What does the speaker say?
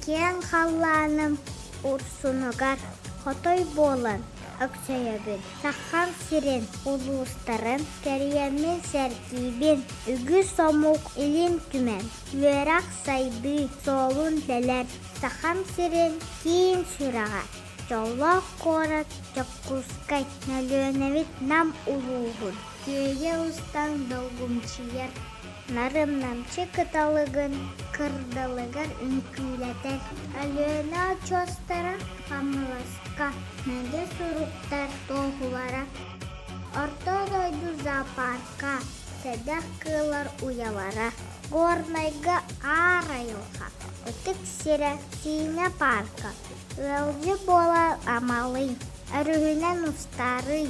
Кен халланым урсунугар хотой болан өксөйөбүн. Сахан сирен улуустарын кәриямен сәркейбен үгү сомук илин түмен. Лөрак сайды солун лелер сахан сирен кийин сүрага. Жоллох корат чоккускай нөлөневит нам улугун. Күйе устан долгумчияр. Нарым намчы кыталыгын кырдалыгар үнкүлетер. Алена чостара хамыласка мәге суруктар тоғулара. Орто дойду зоопарка седах кылар уялара. Горнайга арайылха. Өтік сире сине парка. Велжі бола амалы. Арыгынан устары